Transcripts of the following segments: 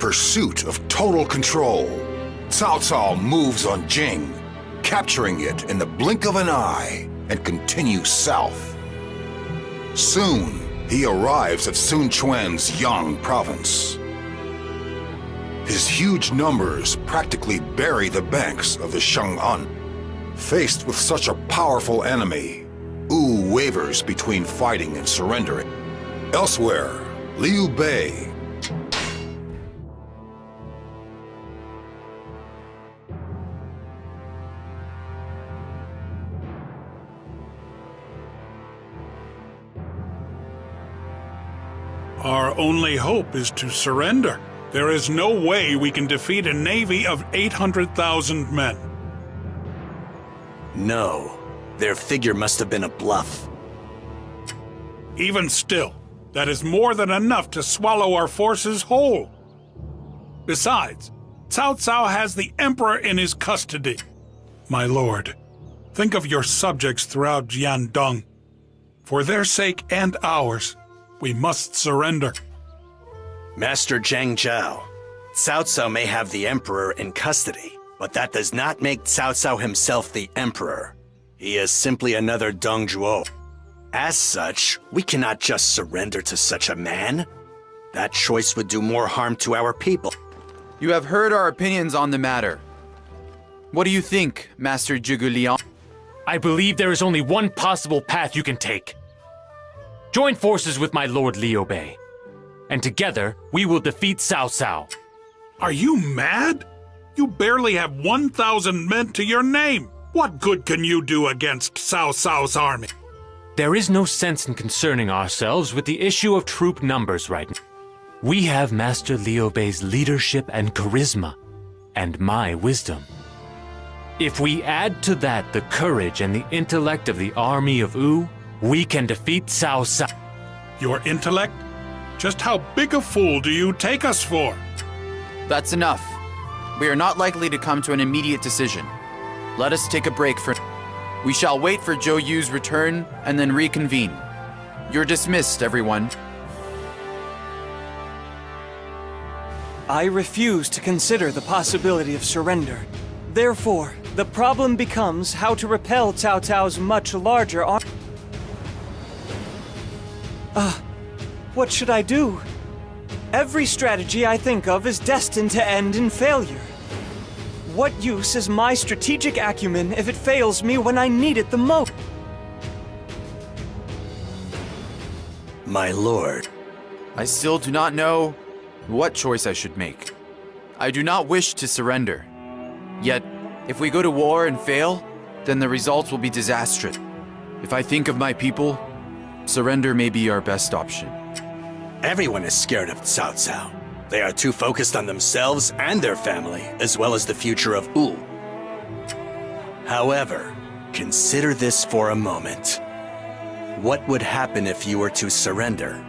pursuit of total control, Cao Cao moves on Jing, capturing it in the blink of an eye, and continues south. Soon, he arrives at Sun Quan's Yang province. His huge numbers practically bury the banks of the Shang'an. Faced with such a powerful enemy, Wu wavers between fighting and surrendering. Elsewhere, Liu Bei Our only hope is to surrender. There is no way we can defeat a navy of 800,000 men. No, their figure must have been a bluff. Even still, that is more than enough to swallow our forces whole. Besides, Cao Cao has the Emperor in his custody. My lord, think of your subjects throughout Jiandong. For their sake and ours, we must surrender. Master Zhang Zhao, Cao Cao may have the Emperor in custody, but that does not make Cao Cao himself the Emperor. He is simply another Dongzhuo. As such, we cannot just surrender to such a man. That choice would do more harm to our people. You have heard our opinions on the matter. What do you think, Master Zhuge Liang? I believe there is only one possible path you can take. Join forces with my lord Liu Bei, and together we will defeat Cao Cao. Are you mad? You barely have 1,000 men to your name. What good can you do against Cao Cao's army? There is no sense in concerning ourselves with the issue of troop numbers right now. We have Master Liu Bei's leadership and charisma, and my wisdom. If we add to that the courage and the intellect of the army of Wu, we can defeat Cao Cao. Your intellect? Just how big a fool do you take us for? That's enough. We are not likely to come to an immediate decision. Let us take a break for... We shall wait for Zhou Yu's return and then reconvene. You're dismissed, everyone. I refuse to consider the possibility of surrender. Therefore, the problem becomes how to repel Cao Cao's much larger army. What should I do? Every strategy I think of is destined to end in failure. What use is my strategic acumen if it fails me when I need it the most? My lord. I still do not know what choice I should make. I do not wish to surrender. Yet, if we go to war and fail, then the results will be disastrous. If I think of my people, surrender may be our best option. Everyone is scared of Cao Cao. They are too focused on themselves and their family, as well as the future of Wu. However, consider this for a moment. What would happen if you were to surrender?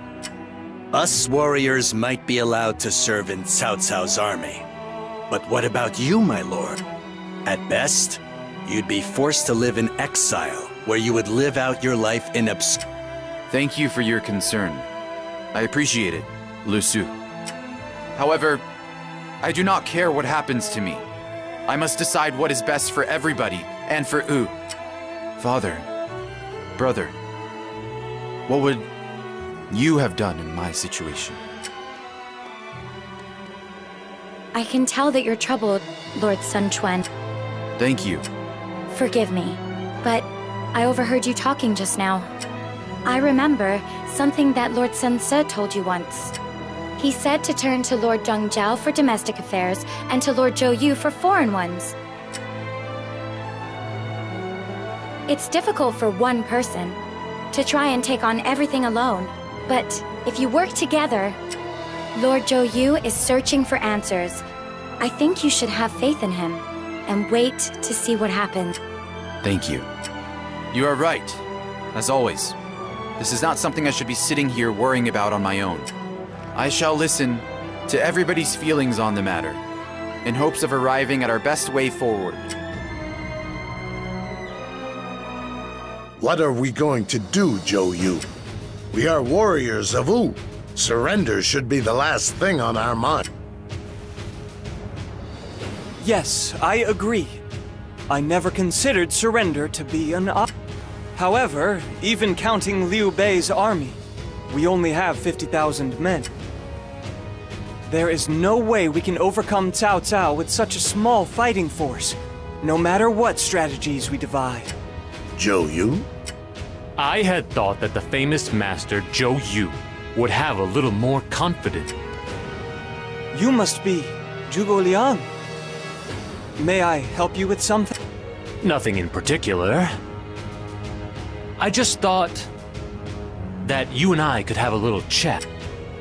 Us warriors might be allowed to serve in Cao Cao's army. But what about you, my lord? At best, you'd be forced to live in exile, where you would live out your life in obscurity. Thank you for your concern. I appreciate it, Lu Su. However, I do not care what happens to me. I must decide what is best for everybody, and for Wu. Father, brother, what would you have done in my situation? I can tell that you're troubled, Lord Sun Quan. Thank you. Forgive me, but I overheard you talking just now. I remember something that Lord Sun Ce told you once. He said to turn to Lord Zhang Zhao for domestic affairs and to Lord Zhou Yu for foreign ones. It's difficult for one person to try and take on everything alone, but if you work together, Lord Zhou Yu is searching for answers. I think you should have faith in him and wait to see what happens. Thank you. You are right, as always. This is not something I should be sitting here worrying about on my own. I shall listen to everybody's feelings on the matter, in hopes of arriving at our best way forward. What are we going to do, Zhou Yu? We are warriors of Wu. Surrender should be the last thing on our mind. Yes, I agree. I never considered surrender to be an option. However, even counting Liu Bei's army, we only have 50,000 men. There is no way we can overcome Cao Cao with such a small fighting force, no matter what strategies we devise. Zhou Yu? I had thought that the famous master Zhou Yu would have a little more confidence. You must be Zhuge Liang. May I help you with something? Nothing in particular. I just thought that you and I could have a little chat.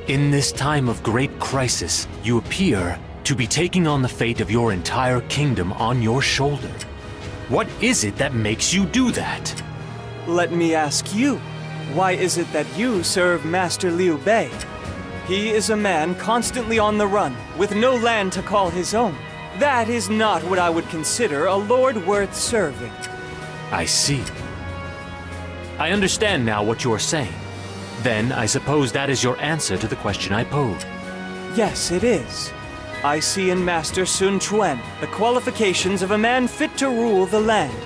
In this time of great crisis, you appear to be taking on the fate of your entire kingdom on your shoulder. What is it that makes you do that? Let me ask you, why is it that you serve Master Liu Bei? He is a man constantly on the run, with no land to call his own. That is not what I would consider a lord worth serving. I see. I understand now what you're saying. Then I suppose that is your answer to the question I posed. Yes, it is. I see in Master Sun Quan the qualifications of a man fit to rule the land,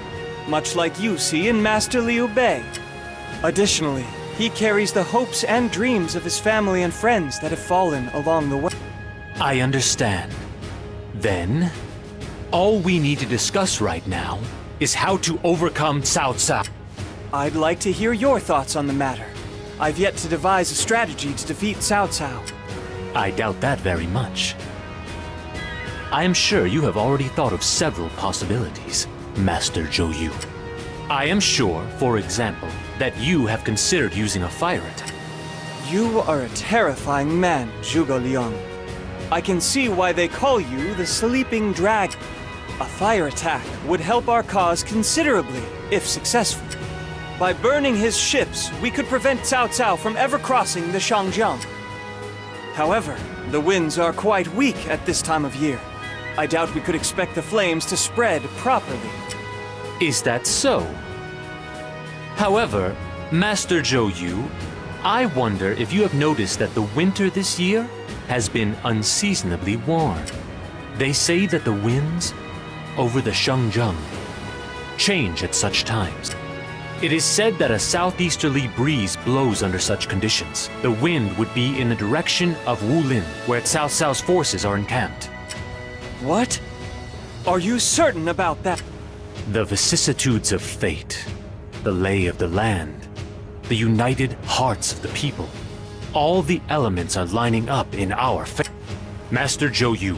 much like you see in Master Liu Bei. Additionally, he carries the hopes and dreams of his family and friends that have fallen along the way. I understand. Then, all we need to discuss right now is how to overcome Cao Cao. I'd like to hear your thoughts on the matter. I've yet to devise a strategy to defeat Cao Cao. I doubt that very much. I am sure you have already thought of several possibilities, Master Zhou Yu. I am sure, for example, that you have considered using a fire attack. You are a terrifying man, Zhuge Liang. I can see why they call you the Sleeping Dragon. A fire attack would help our cause considerably, if successful. By burning his ships, we could prevent Cao Cao from ever crossing the Shangjiang. However, the winds are quite weak at this time of year. I doubt we could expect the flames to spread properly. Is that so? However, Master Zhou Yu, I wonder if you have noticed that the winter this year has been unseasonably warm. They say that the winds over the Shangjiang change at such times. It is said that a southeasterly breeze blows under such conditions. The wind would be in the direction of Wulin, where Cao Cao's forces are encamped. What? Are you certain about that? The vicissitudes of fate, the lay of the land, the united hearts of the people, all the elements are lining up in our favor. Master Zhou Yu,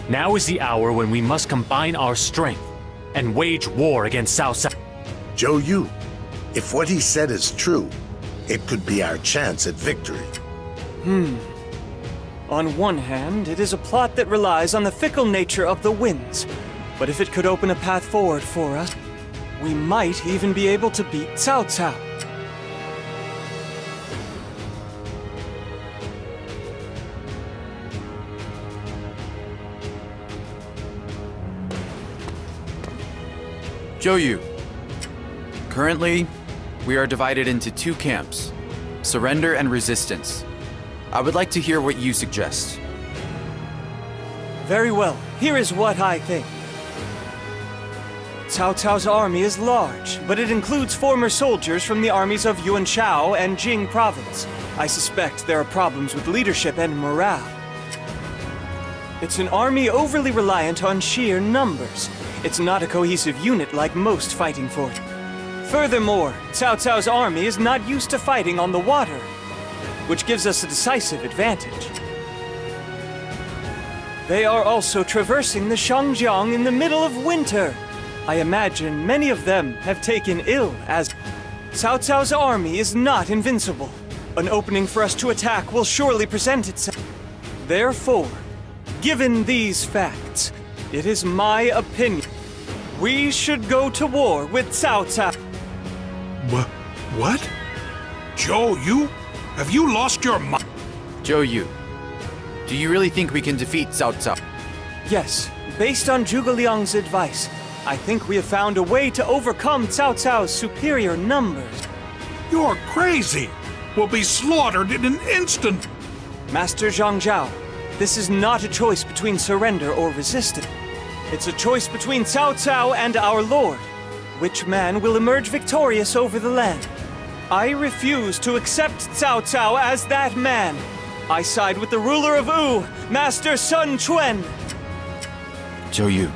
now is the hour when we must combine our strength and wage war against Cao Cao. Zhou Yu, if what he said is true, it could be our chance at victory. On one hand, it is a plot that relies on the fickle nature of the winds. But if it could open a path forward for us, we might even be able to beat Cao Cao. Zhou Yu. Currently, we are divided into two camps, surrender and resistance. I would like to hear what you suggest. Very well, here is what I think. Cao Cao's army is large, but it includes former soldiers from the armies of Yuanshao and Jing province. I suspect there are problems with leadership and morale. It's an army overly reliant on sheer numbers. It's not a cohesive unit like most fighting forces. Furthermore, Cao Cao's army is not used to fighting on the water, which gives us a decisive advantage. They are also traversing the Shangjiang in the middle of winter. I imagine many of them have taken ill as Cao Cao's army is not invincible. An opening for us to attack will surely present itself. Therefore, given these facts, it is my opinion we should go to war with Cao Cao. What? Zhou Yu? Have you lost your mind? Zhou Yu, do you really think we can defeat Cao Cao? Yes, based on Zhuge Liang's advice, I think we have found a way to overcome Cao Cao's superior numbers. You're crazy! We'll be slaughtered in an instant! Master Zhang Zhao, This is not a choice between surrender or resistance. It's a choice between Cao Cao and our Lord. Which man will emerge victorious over the land? I refuse to accept Cao Cao as that man. I side with the ruler of Wu, Master Sun Quan. Zhou Yu.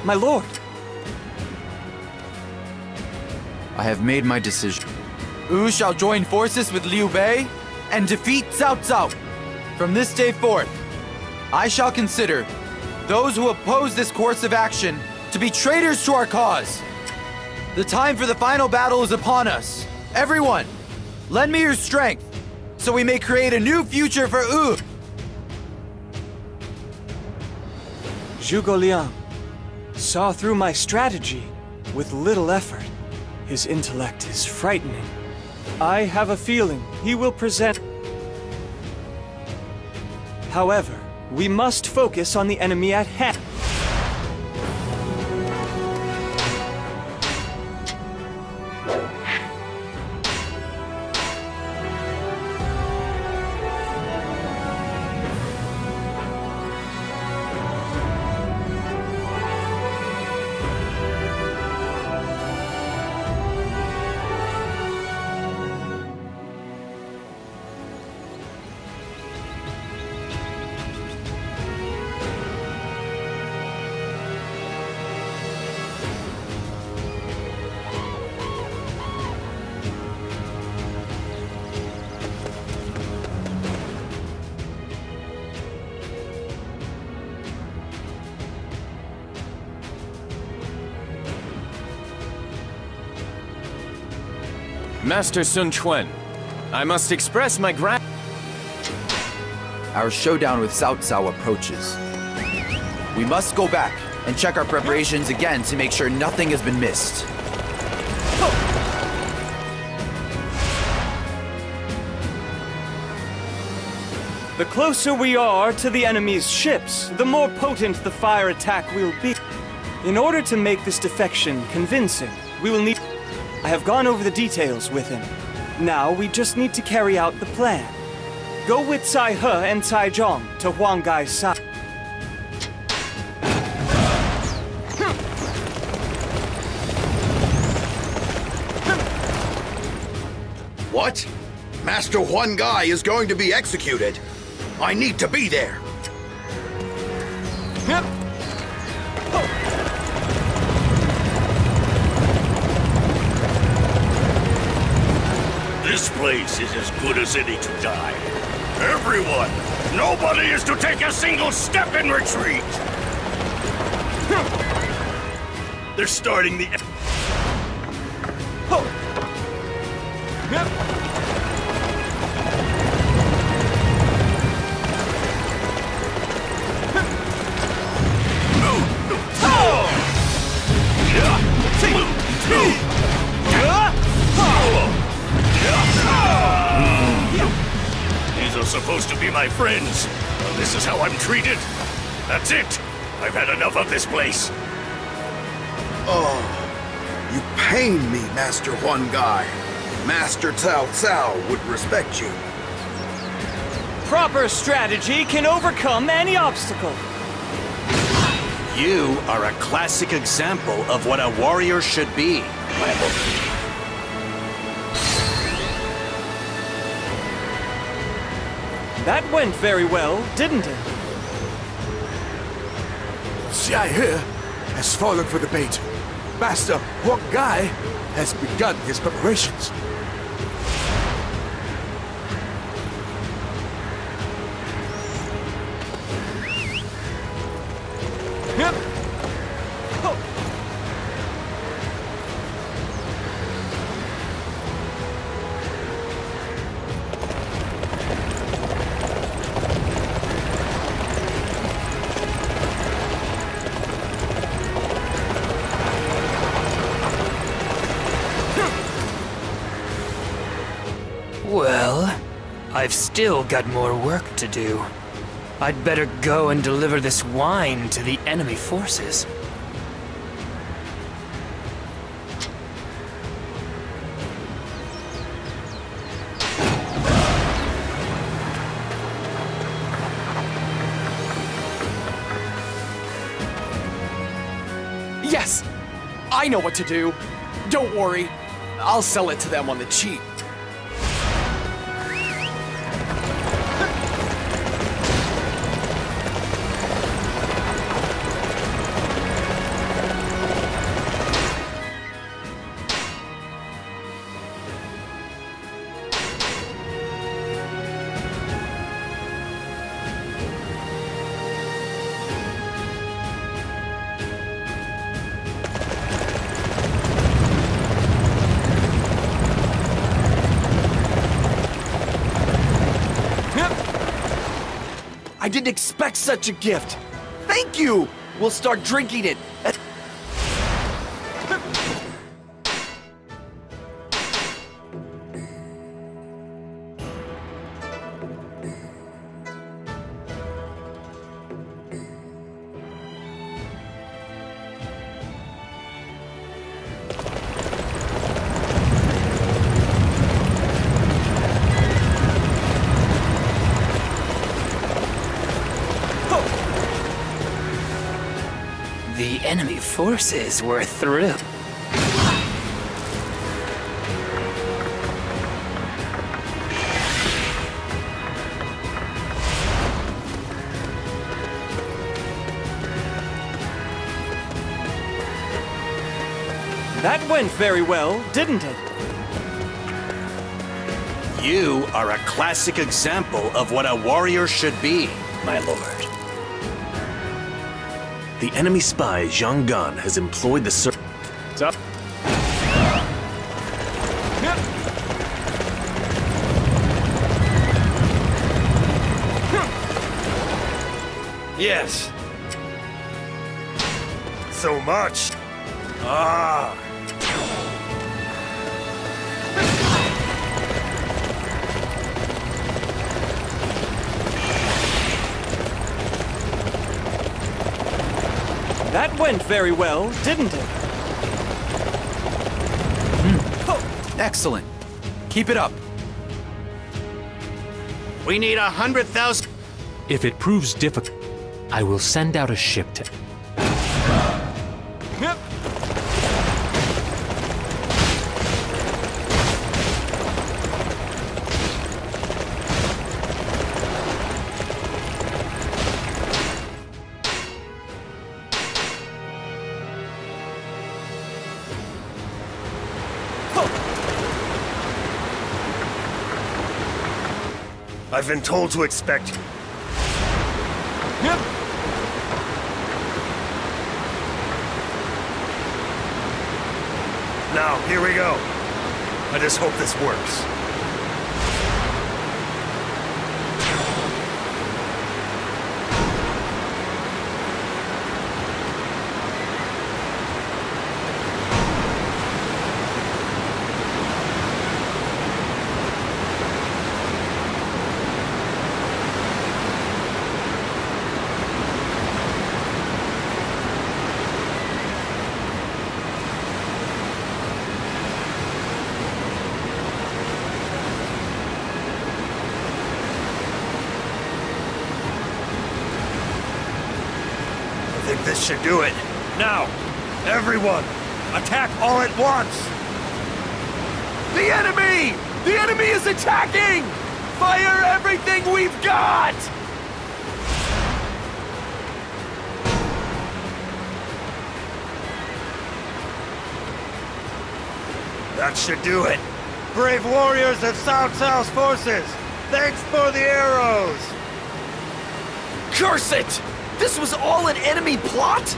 My lord. I have made my decision. Wu shall join forces with Liu Bei and defeat Cao Cao. From this day forth, I shall consider those who oppose this course of action to be traitors to our cause. The time for the final battle is upon us. Everyone, lend me your strength, so we may create a new future for Wu. Zhuge Liang saw through my strategy with little effort. His intellect is frightening. I have a feeling he will present. However, we must focus on the enemy at hand. Master Sun Quan, I must express my Our showdown with Cao Cao approaches. We must go back and check our preparations again to make sure nothing has been missed. The closer we are to the enemy's ships, the more potent the fire attack will be. In order to make this defection convincing, we will need... I have gone over the details with him. Now we just need to carry out the plan. Go with Cai He and Cai Zhong to Huang Gai's side. What? Master Huang Gai is going to be executed. I need to be there. This place is as good as any to die. Everyone! Nobody is to take a single step in retreat! They're starting the... These are supposed to be my friends. Well, this is how I'm treated. That's it. I've had enough of this place. Oh, you pain me, Master Huang Gai. Master Cao Cao would respect you. Proper strategy can overcome any obstacle. You are a classic example of what a warrior should be, my lord. That went very well, didn't it? Cai He has fallen for the bait. Master Huang Gai has begun his preparations. Well, I've still got more work to do. I'd better go and deliver this wine to the enemy forces. Yes! I know what to do. Don't worry. I'll sell it to them on the cheap. I didn't expect such a gift. Thank you! We'll start drinking it. The enemy forces were through. That went very well, didn't it? You are a classic example of what a warrior should be, my lord. The enemy spy Zhang Gan has employed the What's up? Yes. So much. Ah. That went very well, didn't it? Excellent. Keep it up. We need 100,000. If it proves difficult, I will send out a ship to... I've been told to expect you. Now, here we go. I just hope this works. I think this should do it. Now, everyone, attack all at once! The enemy! The enemy is attacking! Fire everything we've got! That should do it. Brave warriors of Cao Cao's forces, thanks for the arrows! Curse it! This was all an enemy plot?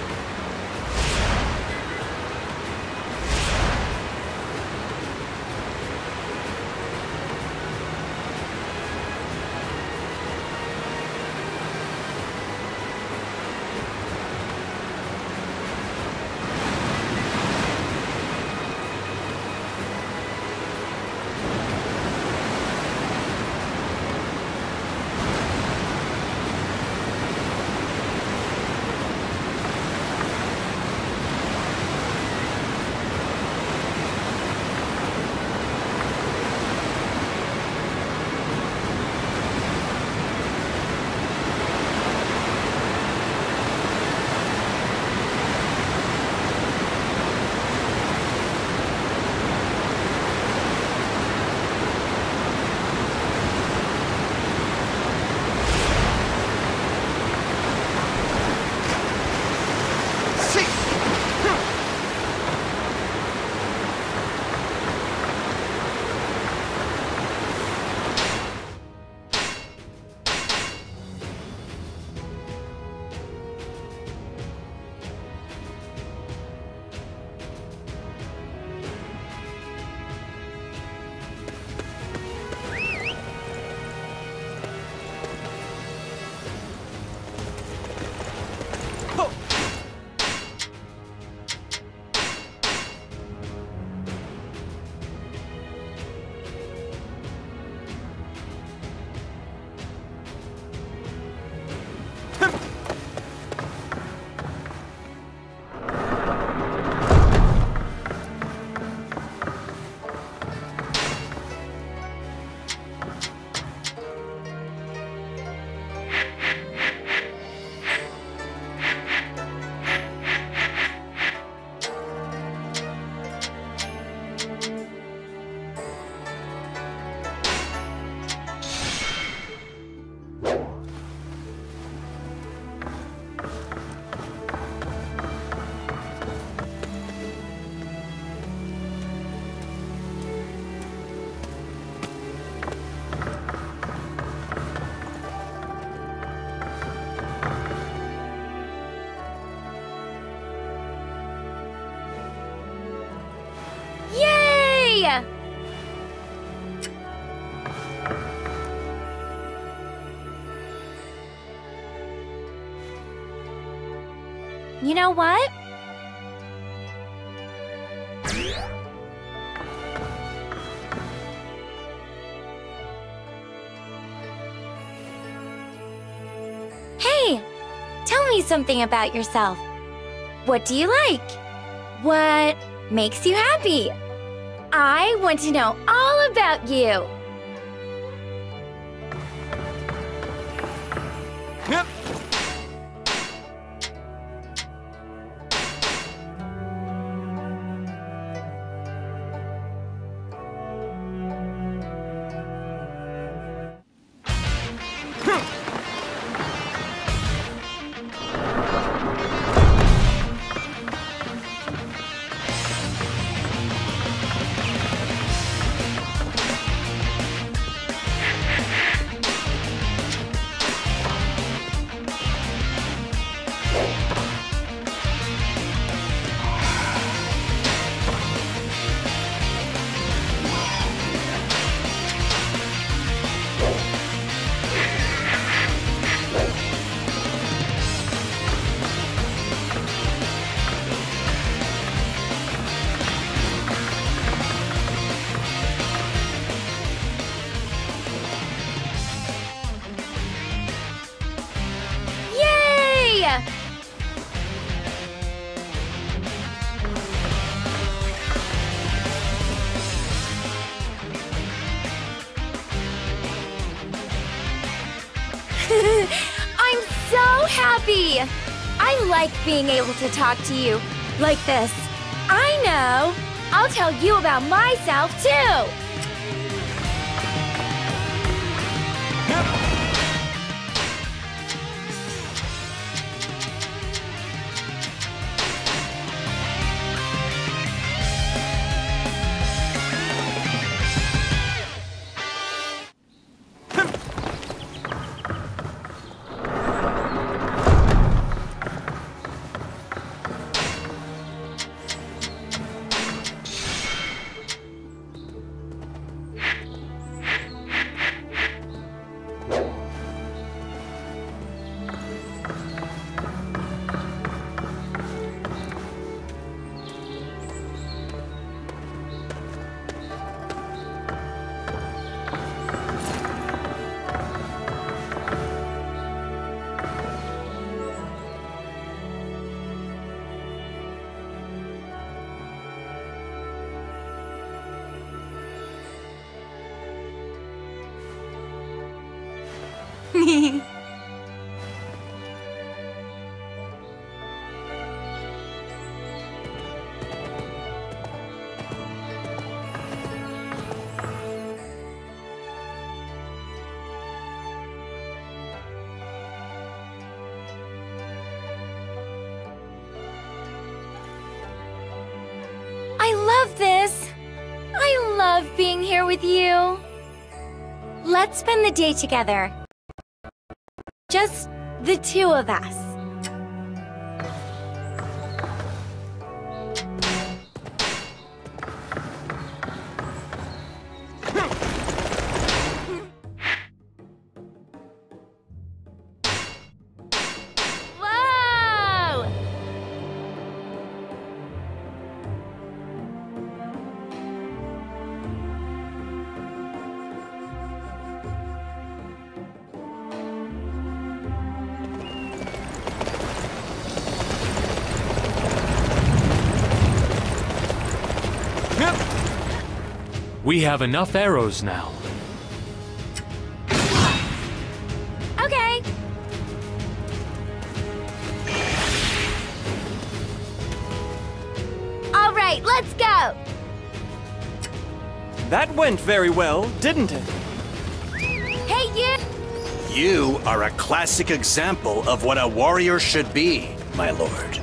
You know what? Hey! Tell me something about yourself. What do you like? What makes you happy? I want to know all about you. Yep. I'm so happy! I like being able to talk to you like this. I know! I'll tell you about myself, too! I love this! I love being here with you. Let's spend the day together. Just the two of us. Whoa! We have enough arrows now. Okay. All right, let's go. That went very well, didn't it? Hey, you! You are a classic example of what a warrior should be, my lord.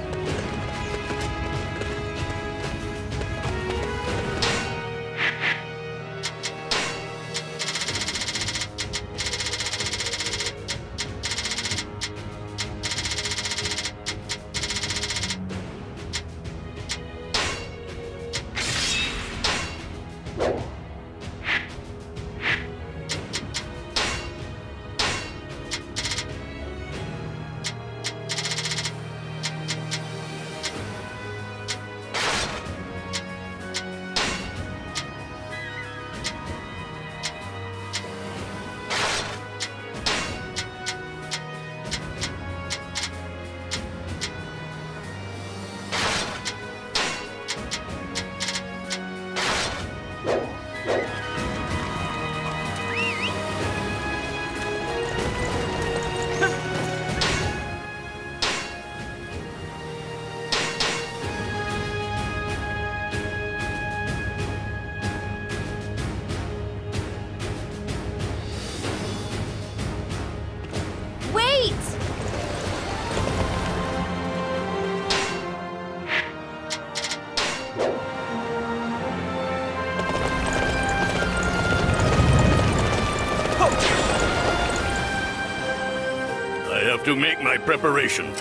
have to make my preparation.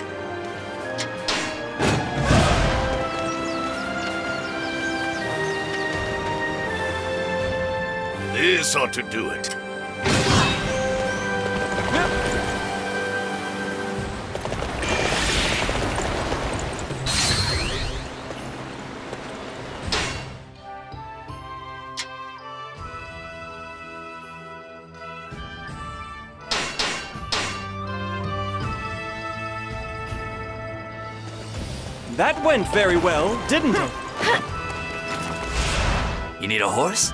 This ought to do it. That went very well, didn't it? You need a horse?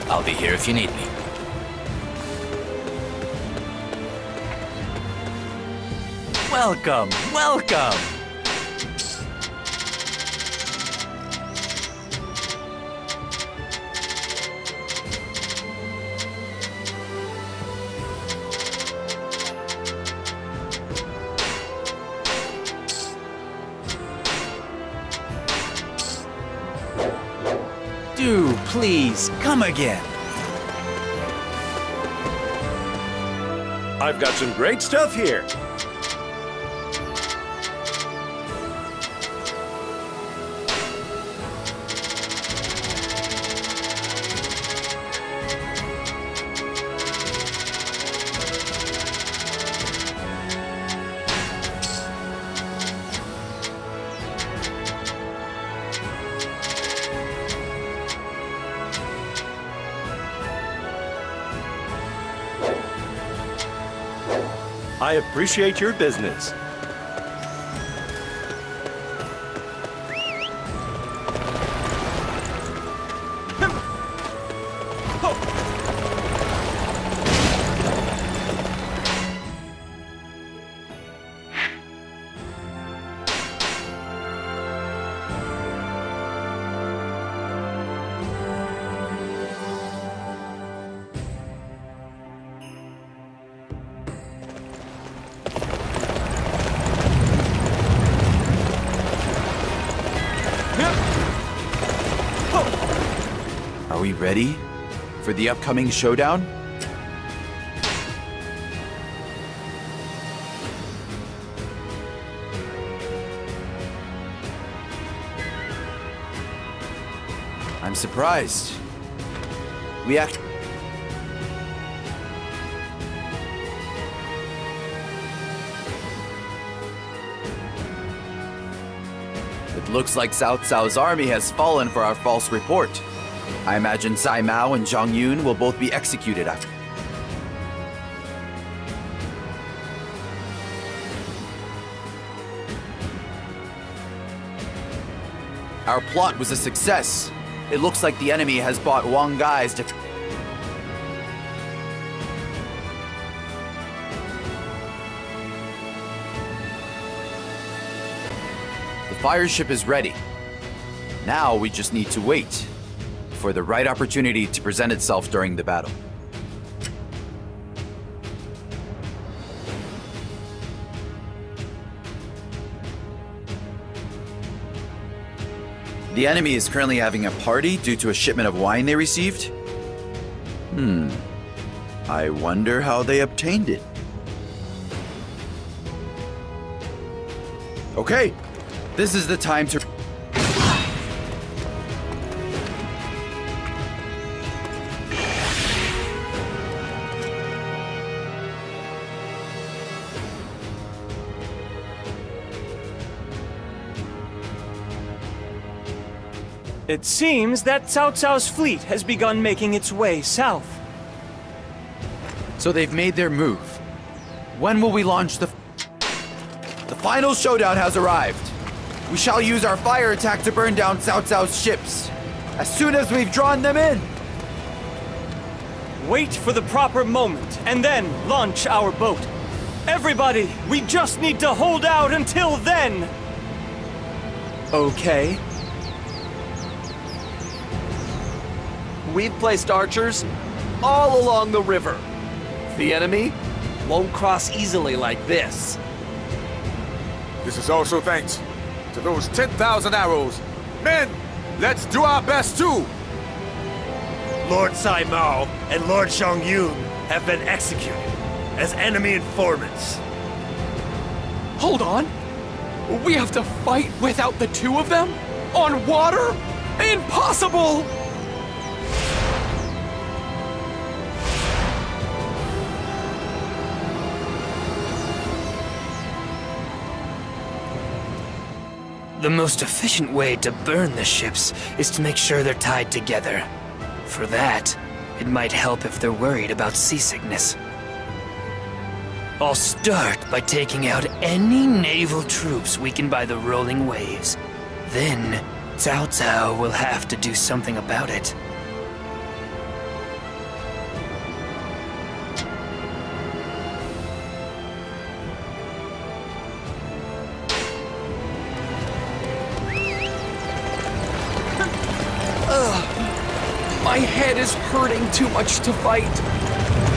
I'll be here if you need me. Welcome, welcome! Do please come again. I've got some great stuff here. I appreciate your business. Are we ready for the upcoming showdown? I'm surprised. We act. It looks like Cao Cao's army has fallen for our false report. I imagine Cai Mao and Zhang Yun will both be executed after. Our plot was a success. It looks like the enemy has bought Wang Gai's to... The fire ship is ready. Now we just need to wait for the right opportunity to present itself during the battle. The enemy is currently having a party due to a shipment of wine they received. I wonder how they obtained it. Okay, this is the time to... It seems that Cao Cao's fleet has begun making its way south. So they've made their move. When will we launch the... The final showdown has arrived. We shall use our fire attack to burn down Cao Cao's ships, as soon as we've drawn them in. Wait for the proper moment, and then launch our boat. Everybody, we just need to hold out until then! Okay. We've placed archers all along the river. The enemy won't cross easily like this. This is also thanks to those 10,000 arrows. Men, let's do our best too! Lord Sai Mao and Lord Zhou Yu have been executed as enemy informants. Hold on. We have to fight without the two of them? On water? Impossible! The most efficient way to burn the ships is to make sure they're tied together. For that, it might help if they're worried about seasickness. I'll start by taking out any naval troops weakened by the rolling waves. Then, Cao Cao will have to do something about it. My head is hurting too much to fight.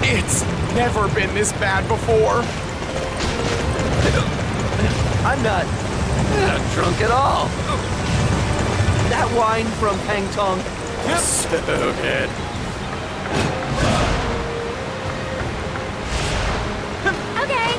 It's never been this bad before. I'm not drunk at all. That wine from Pangtong, so good. Okay.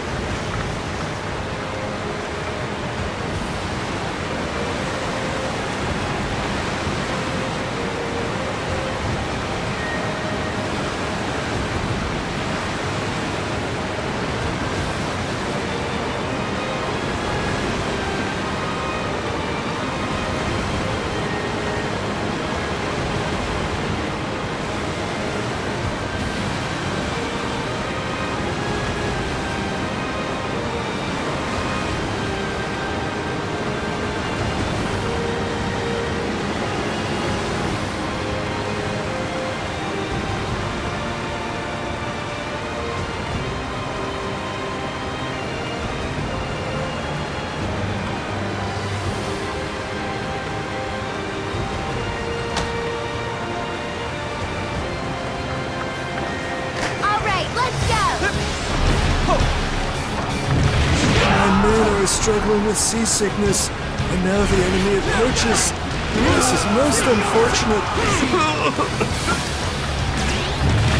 Struggling with seasickness, and now the enemy approaches. This is most unfortunate.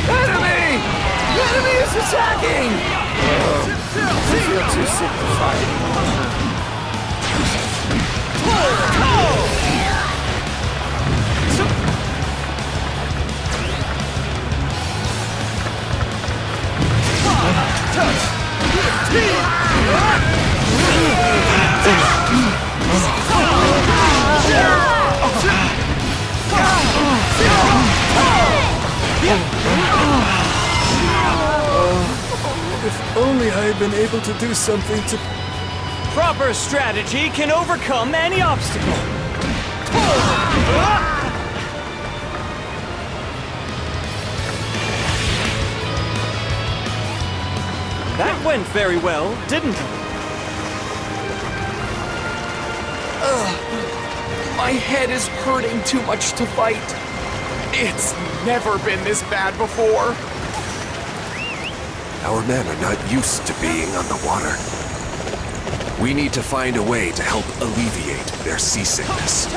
Enemy! The enemy is attacking! I feel too sick to fight. If only I had been able to do something to... Proper strategy can overcome any obstacle. That went very well, didn't it? My head is hurting too much to fight. It's never been this bad before. Our men are not used to being on the water. We need to find a way to help alleviate their seasickness.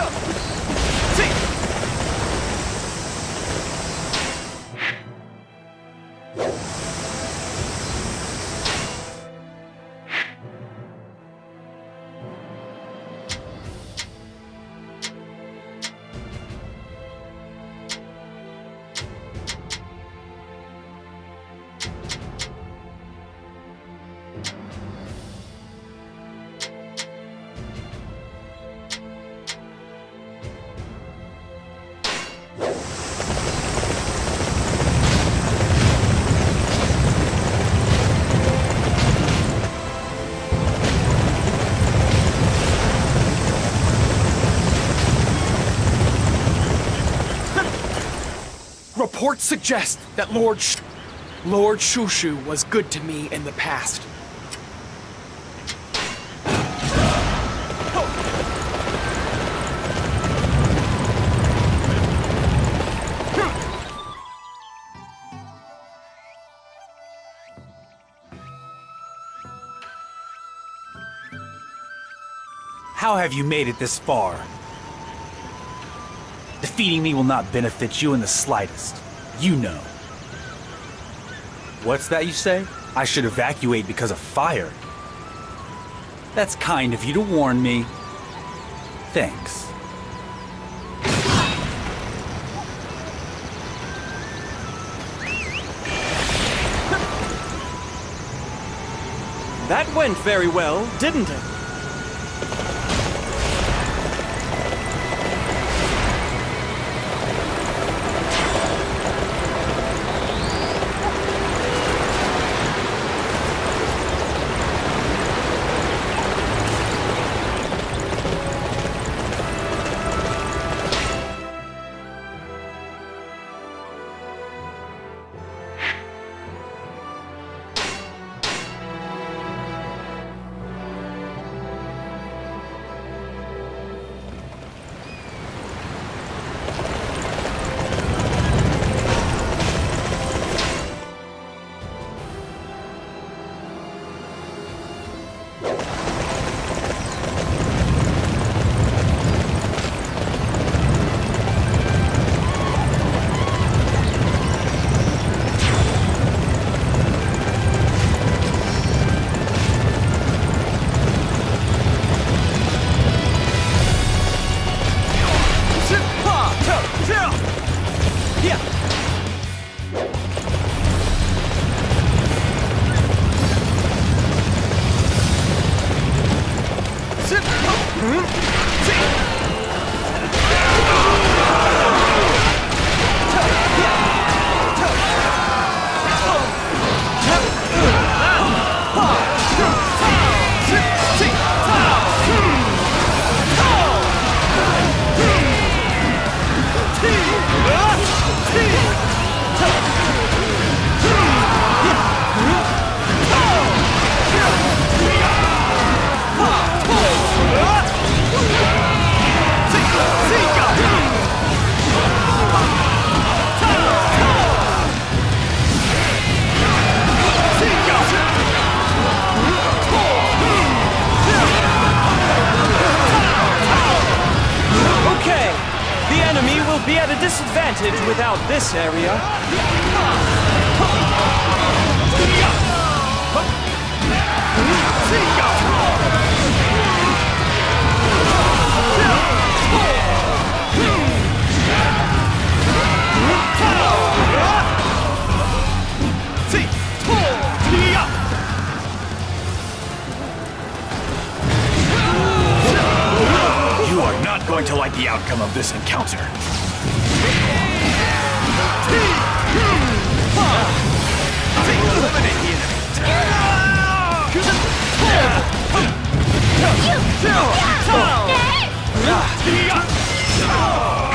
Reports suggest that Lord Shushu was good to me in the past. How have you made it this far? Defeating me will not benefit you in the slightest. You know. What's that you say? I should evacuate because of fire. That's kind of you to warn me. Thanks. That went very well, didn't it? Be at a disadvantage without this area. You are not going to like the outcome of this encounter.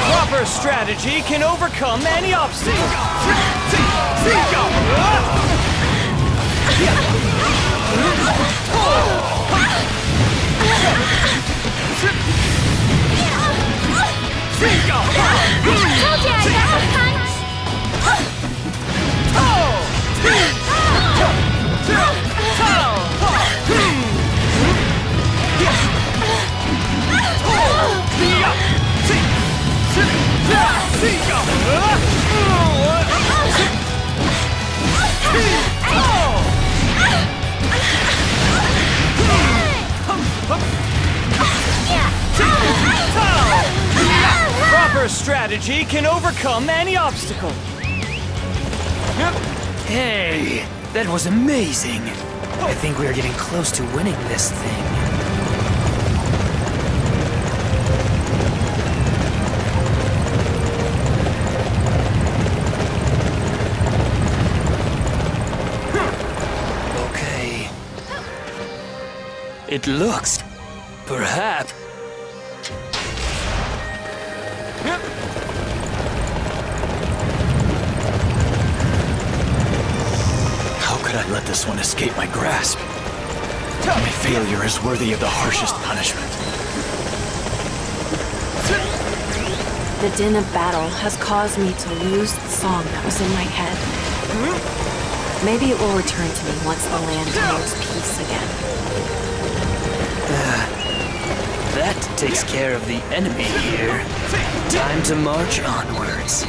Proper strategy can overcome any obstacle. Proper strategy can overcome any obstacle. Hey, that was amazing. I think we are getting close to winning this thing. Okay. It looks... perhaps... How could I let this one escape my grasp? My failure is worthy of the harshest punishment. The din of battle has caused me to lose the song that was in my head. Maybe it will return to me once the land knows peace again. That takes care of the enemy here. Time to march onwards.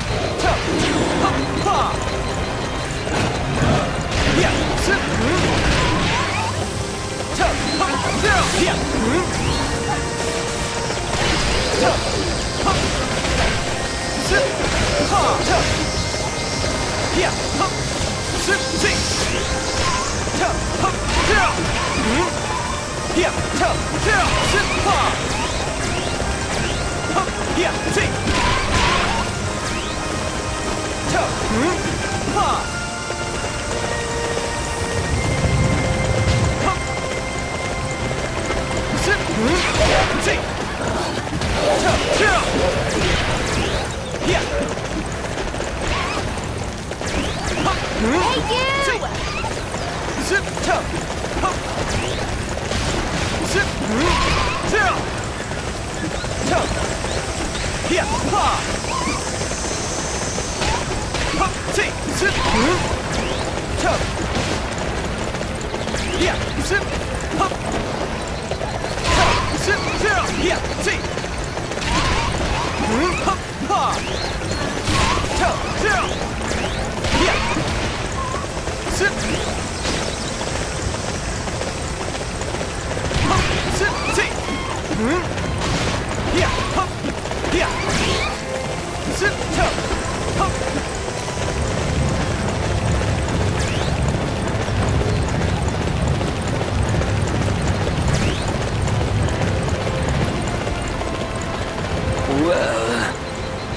Well,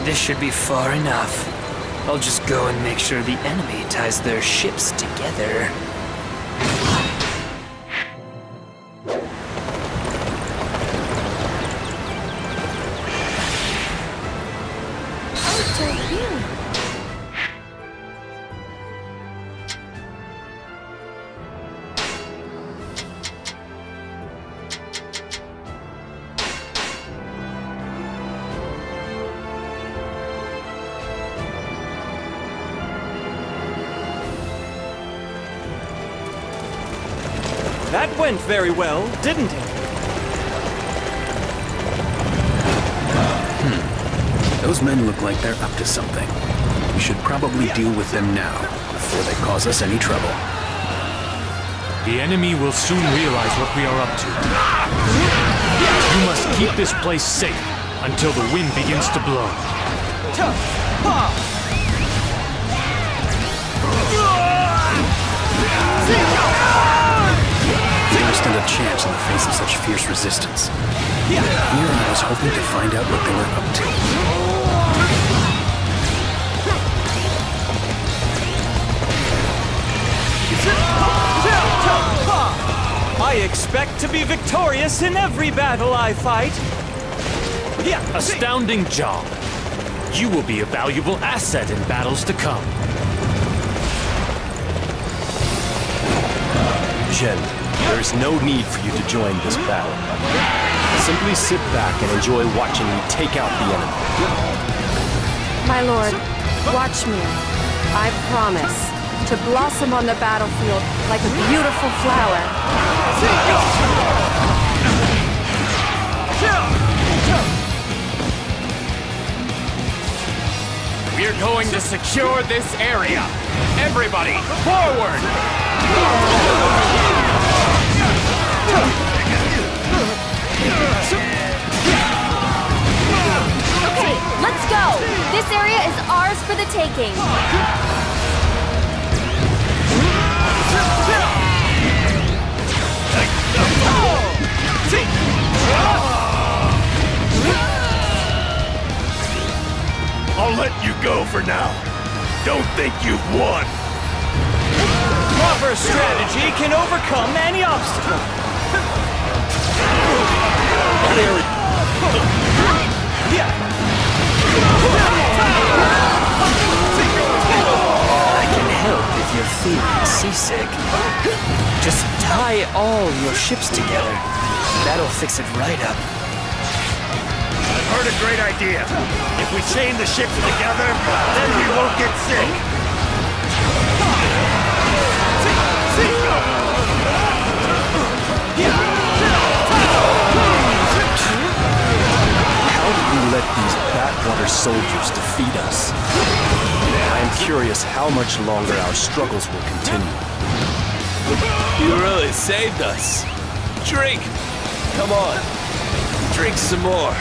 this should be far enough. I'll just go and make sure the enemy ties their ships together. That went very well, didn't it? Those men look like they're up to something. We should probably deal with them now, before they cause us any trouble. The enemy will soon realize what we are up to. You must keep this place safe until the wind begins to blow. We don't stand a chance in the face of such fierce resistance. Here I was hoping to find out what they were up to. I expect to be victorious in every battle I fight. Astounding job. You will be a valuable asset in battles to come. Zhen, there is no need for you to join this battle. Simply sit back and enjoy watching me take out the enemy. My lord, watch me. I promise to blossom on the battlefield like a beautiful flower. We're going to secure this area. Everybody, forward! Okay, let's go! This area is ours for the taking. I'll let you go for now. Don't think you've won. Proper strategy can overcome any obstacle. I can help if you're feeling seasick. Just tie all your ships together. That'll fix it right up. I've heard a great idea. If we chain the ships together, then we won't get sick. soldiers defeat us. I am curious how much longer our struggles will continue. You really saved us. Drink! Come on, drink some more.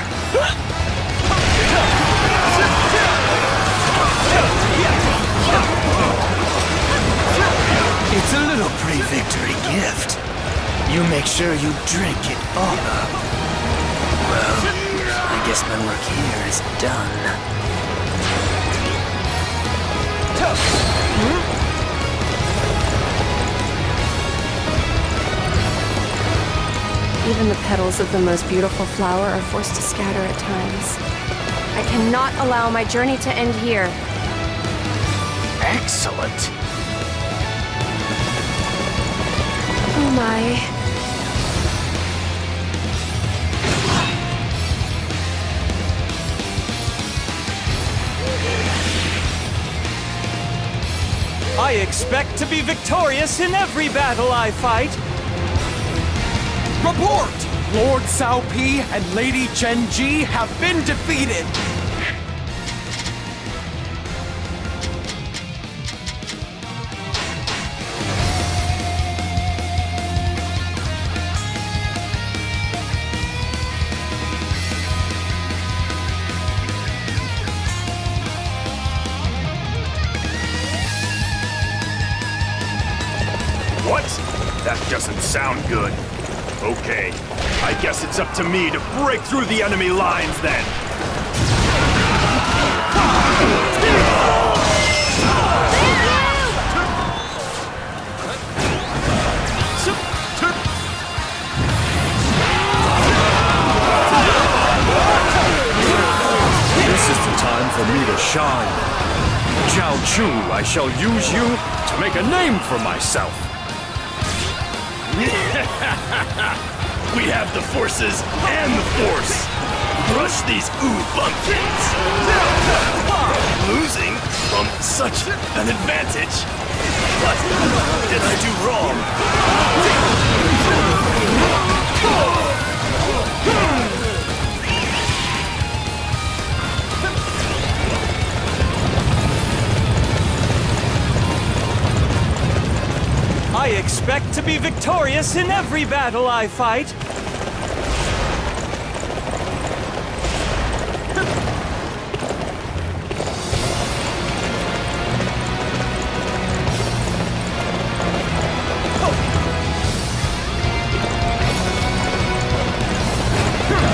It's a little pre-victory gift. You make sure you drink it all up. Well, I guess my work here is done. Even the petals of the most beautiful flower are forced to scatter at times. I cannot allow my journey to end here. Excellent. Oh my. I expect to be victorious in every battle I fight. Report! Lord Cao Pi and Lady Chen Ji have been defeated! What? That doesn't sound good. Okay, I guess it's up to me to break through the enemy lines then. This is the time for me to shine. Zhou Yu, I shall use you to make a name for myself. We have the forces and the force. Crush these bumpkins. Losing from such an advantage. What did I do wrong? I expect to be victorious in every battle I fight.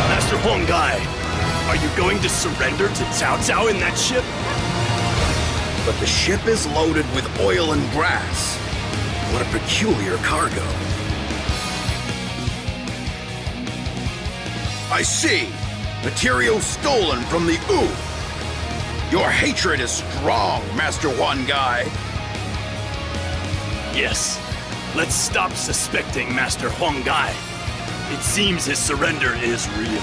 Master Huang Gai, are you going to surrender to Cao Cao in that ship? But the ship is loaded with oil and grass. What a peculiar cargo. I see. Material stolen from the Your hatred is strong, Master Huang Gai. Yes. Let's stop suspecting Master Huang Gai. It seems his surrender is real.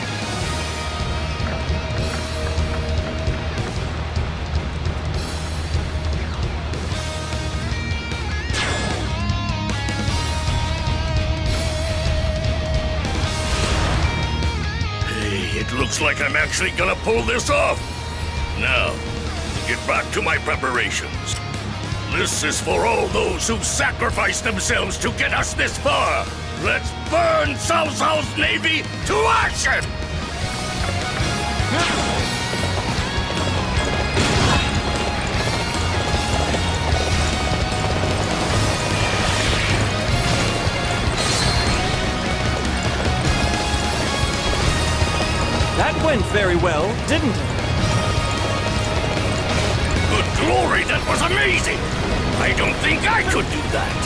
Looks like I'm actually gonna pull this off. Now, to get back to my preparations. This is for all those who sacrificed themselves to get us this far. Let's burn Cao Cao's navy to action! That went very well, didn't it? Good glory, that was amazing! I don't think I could do that.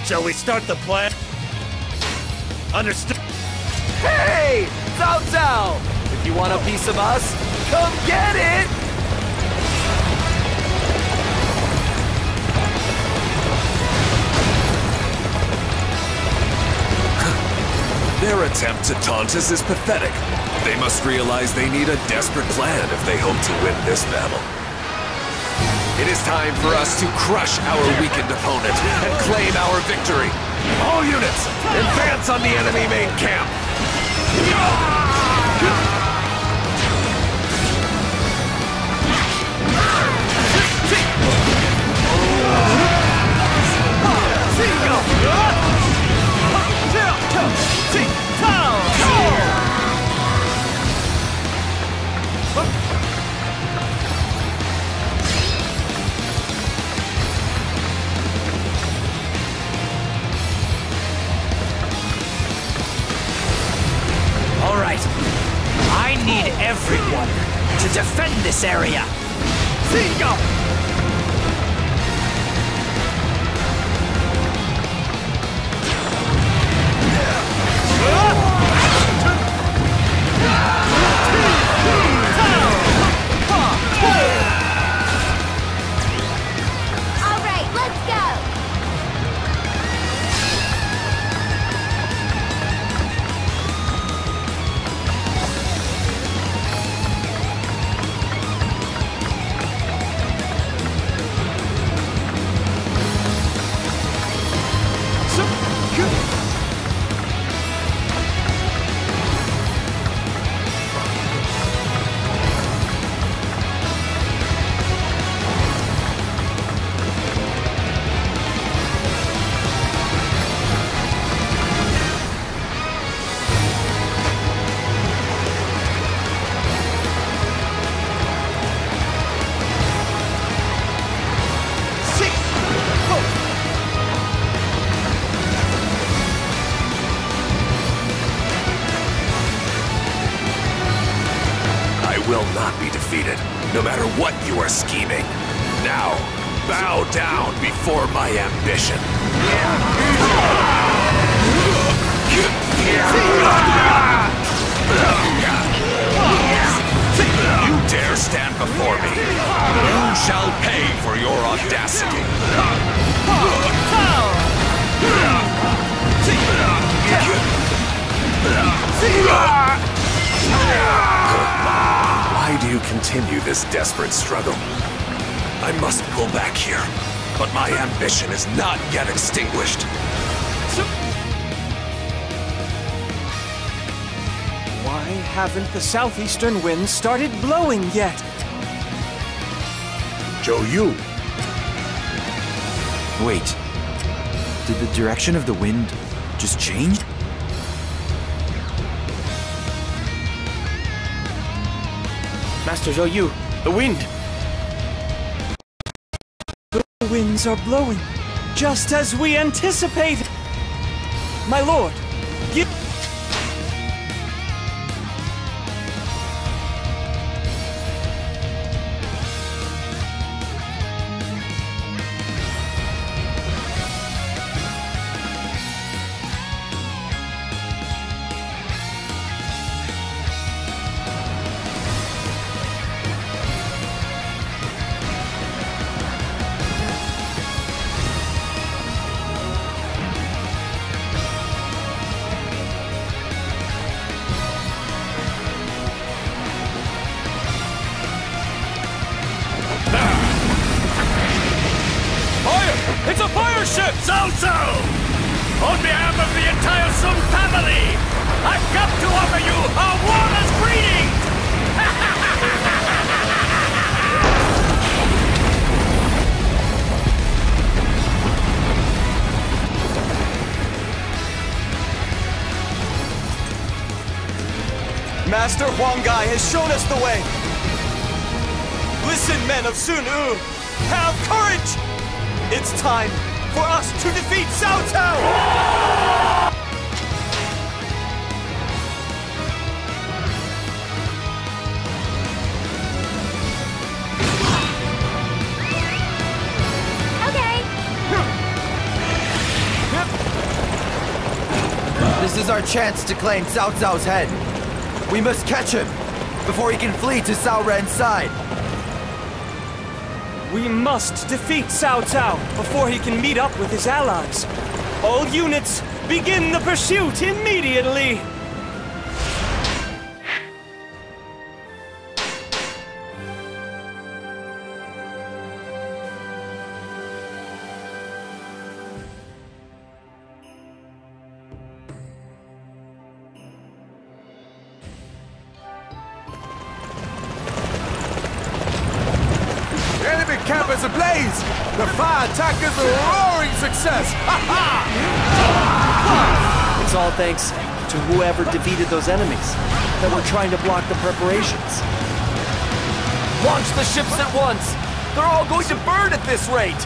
Shall we start the plan? Understood. Hey! Cao Cao! If you want a piece of us, come get it! Their attempt to taunt us is pathetic. They must realize they need a desperate plan if they hope to win this battle. It is time for us to crush our weakened opponent and claim our victory. All units, advance on the enemy main camp! All right. I need everyone to defend this area. All right, let's go. I will not be defeated, no matter what you are scheming. Now, bow down before my ambition. You dare stand before me. You shall pay for your audacity. Why do you continue this desperate struggle? I must pull back here, but my ambition is not yet extinguished. Why haven't the southeastern winds started blowing yet? Zhou Yu. Wait. Did the direction of the wind just change? Master Zhou Yu, the wind! The winds are blowing, just as we anticipated. My lord, give... It's a fire ship! Zhou Yu! On behalf of the entire Sun family, I've come to offer you a warmest greeting! Master Huanggai has shown us the way. Listen, men of Sun Yu, have courage! It's time for us to defeat Cao Cao! This is our chance to claim Cao Cao's head. We must catch him before he can flee to Cao Ren's side. We must defeat Cao Cao before he can meet up with his allies. All units, begin the pursuit immediately! camp is ablaze! The fire attack is a roaring success! Ha ha! It's all thanks to whoever defeated those enemies that were trying to block the preparations. Launch the ships at once! They're all going to burn at this rate!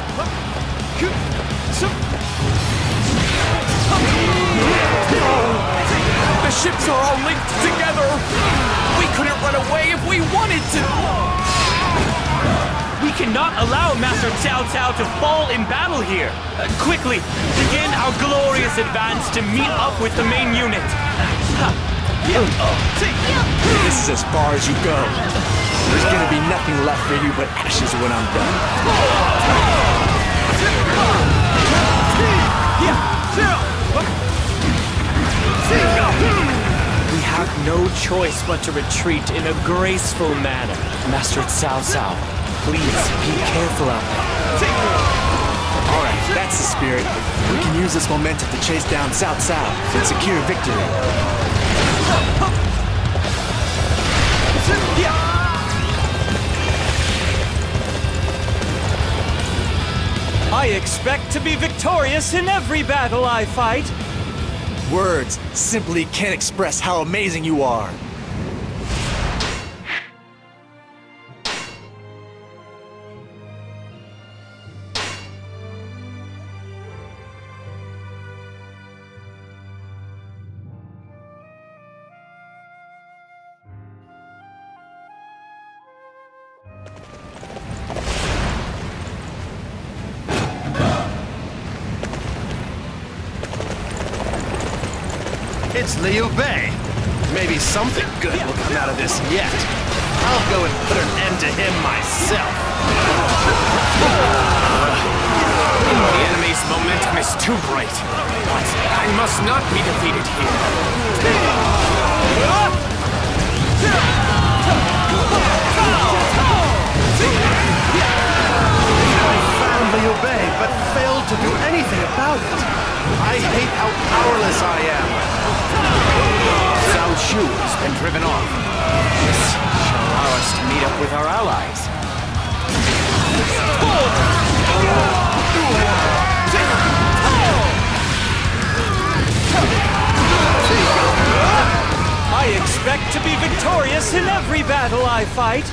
The ships are all linked together! We couldn't run away if we wanted to! We cannot allow Master Cao Cao to fall in battle here! Quickly, begin our glorious advance to meet up with the main unit! This is as far as you go. There's gonna be nothing left for you but ashes when I'm done. We have no choice but to retreat in a graceful manner. Master Cao Cao, please be careful out there. Alright, that's the spirit. We can use this momentum to chase down Cao Cao and secure victory. I expect to be victorious in every battle I fight. Words simply can't express how amazing you are. It's Liu Bei. Maybe something good will come out of this yet. I'll go and put an end to him myself. The enemy's momentum is too great. But I must not be defeated here. I found Liu Bei, but failed to do anything about it. I hate how powerless I am. Zhou Yu has been driven off. This shall allow us to meet up with our allies. I expect to be victorious in every battle I fight.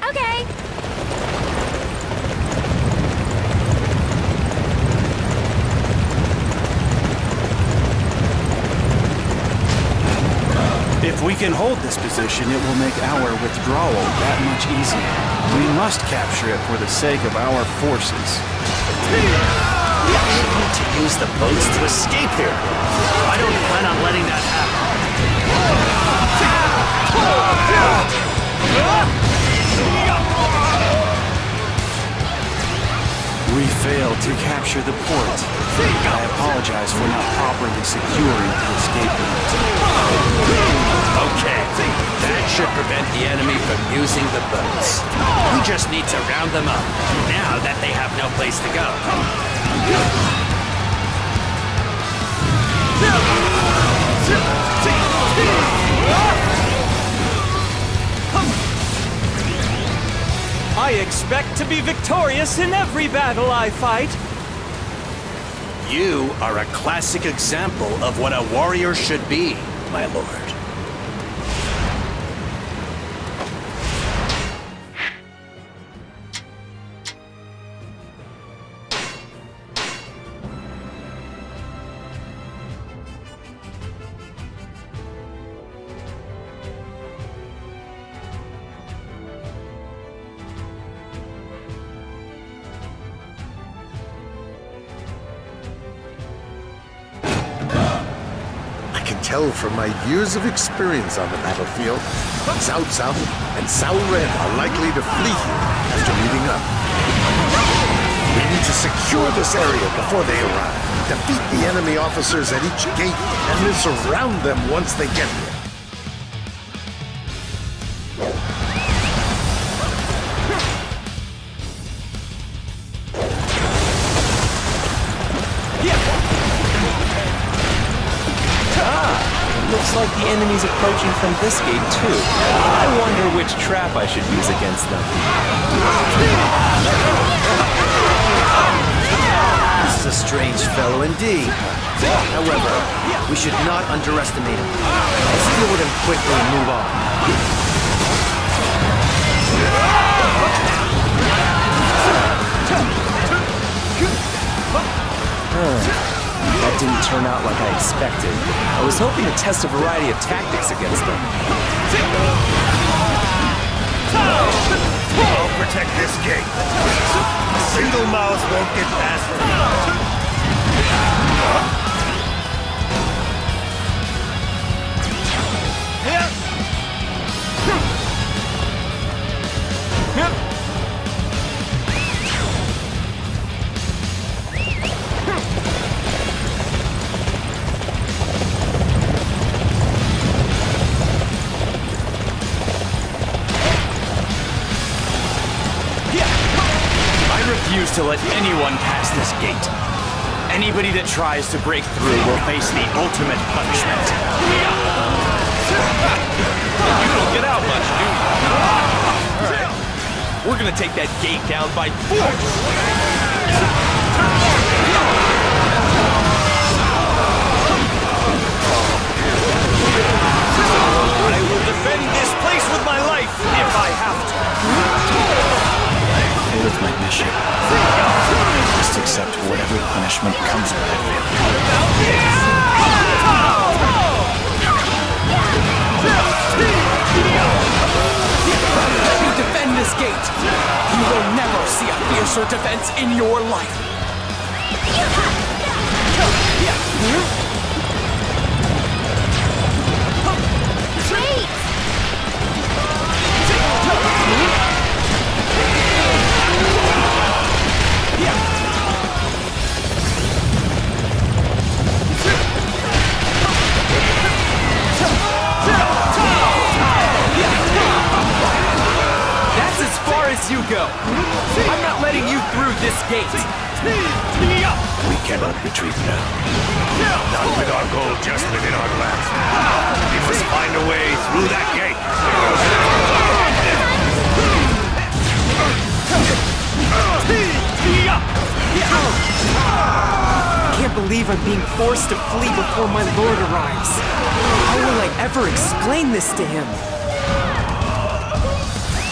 Okay. If we can hold this position, it will make our withdrawal that much easier. We must capture it for the sake of our forces. We need to use the boats to escape here. I don't plan on letting that happen. We failed to capture the port. I apologize for not properly securing the escape route. Okay, that should prevent the enemy from using the boats. We just need to round them up, now that they have no place to go. I expect to be victorious in every battle I fight. You are a classic example of what a warrior should be, my lord. Tell from my years of experience on the battlefield, Cao Cao and Cao Ren are likely to flee here after meeting up. We need to secure this area before they arrive. Defeat the enemy officers at each gate and then surround them once they get here. Looks like the enemy's approaching from this gate, too. I wonder which trap I should use against them. This is a strange fellow indeed. However, we should not underestimate him. Let's deal with him quickly and move on. That didn't turn out like I expected. I was hoping to test a variety of tactics against them. I'll protect this gate. A single mouse won't get past me. To let anyone pass this gate. Anybody that tries to break through will face the ultimate punishment. You don't get out much, do you? Alright. We're gonna take that gate down by force! I will defend this place with my life if I have to. With my mission. Just accept whatever punishment comes with that If you defend this gate, you will never see a fiercer defense in your life. That's as far as you go. I'm not letting you through this gate. We cannot retreat now. Not with our goal just within our grasp. We must find a way through that gate. I can't believe I'm being forced to flee before my lord arrives. How will I ever explain this to him?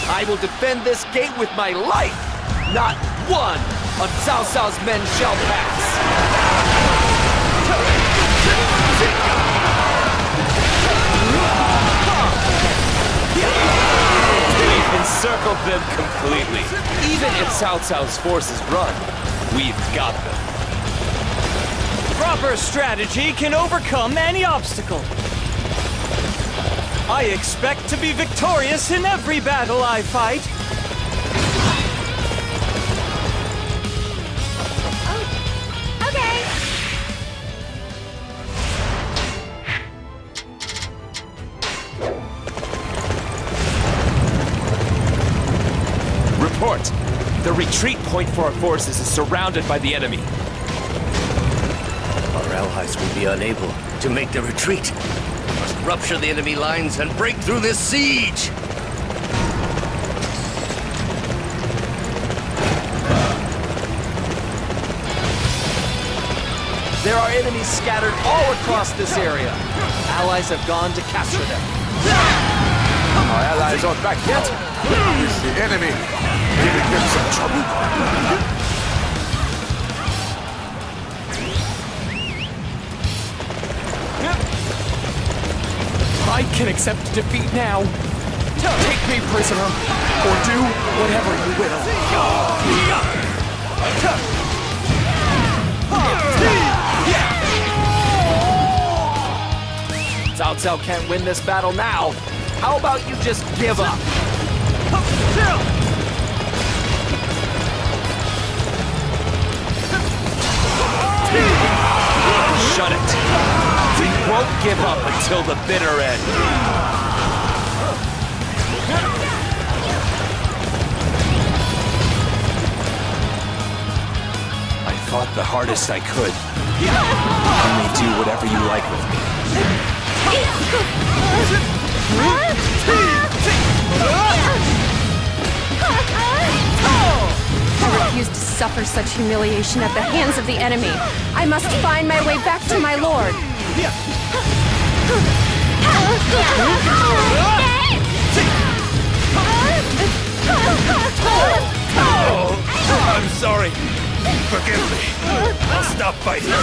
I will defend this gate with my life! Not one of Cao Cao's men shall pass! We've encircled them completely. Even if Cao Cao's forces run, we've got them. Proper strategy can overcome any obstacle. I expect to be victorious in every battle I fight. Report! The retreat point for our forces is surrounded by the enemy. Our allies will be unable to make the retreat. We must rupture the enemy lines and break through this siege! There are enemies scattered all across this area. Allies have gone to capture them. Our allies aren't back yet. Is the enemy giving them some trouble? I can accept defeat now. Take me prisoner, or do whatever you will. Cao Cao can't win this battle now. How about you just give up? Don't give up until the bitter end. I fought the hardest I could. You may do whatever you like with me. I refuse to suffer such humiliation at the hands of the enemy. I must find my way back to my lord. Oh, I'm sorry. Forgive me. I'll stop fighting.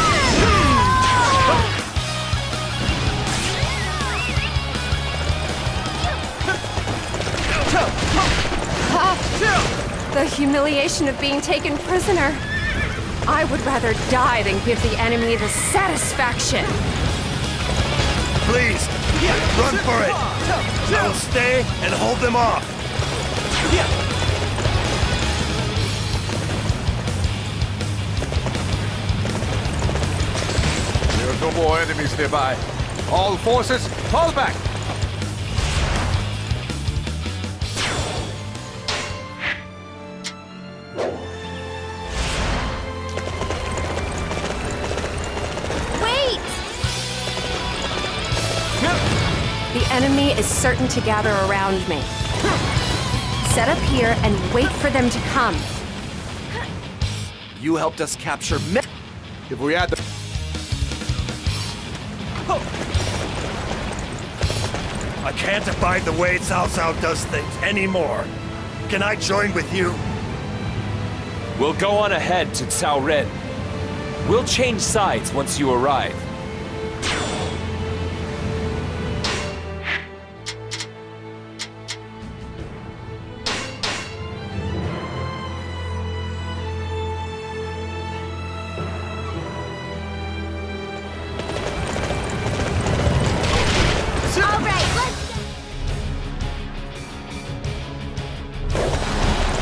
The humiliation of being taken prisoner. I would rather die than give the enemy the satisfaction. Please, run for it. I will stay and hold them off. There are no more enemies nearby. All forces, fall back! The enemy is certain to gather around me. Set up here and wait for them to come. You helped us capture me. If we had the... I can't abide the way Cao Cao does things anymore. Can I join with you? We'll go on ahead to Cao Ren. We'll change sides once you arrive.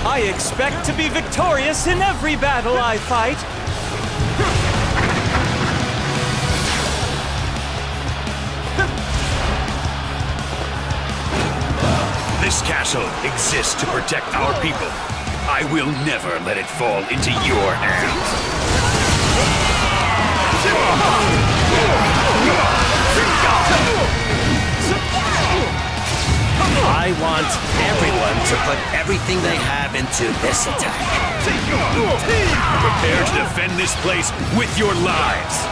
I expect to be victorious in every battle I fight. This castle exists to protect our people. I will never let it fall into your hands. I want everyone to put everything they have into this attack. Prepare to defend this place with your lives.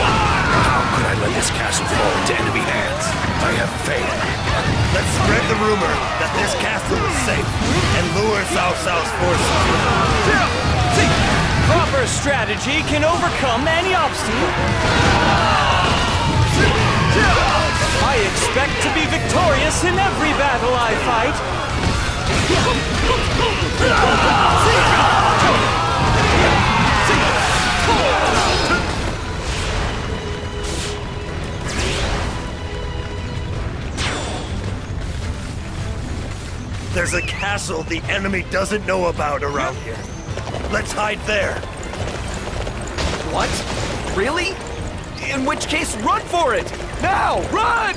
How could I let this castle fall into enemy hands? I have failed. Let's spread the rumor that this castle is safe and lure Cao Cao's forces. Proper strategy can overcome any obstacle. I expect to be victorious in every battle I fight. There's a castle the enemy doesn't know about around here. Let's hide there. What? Really? In which case, run for it! Now, run!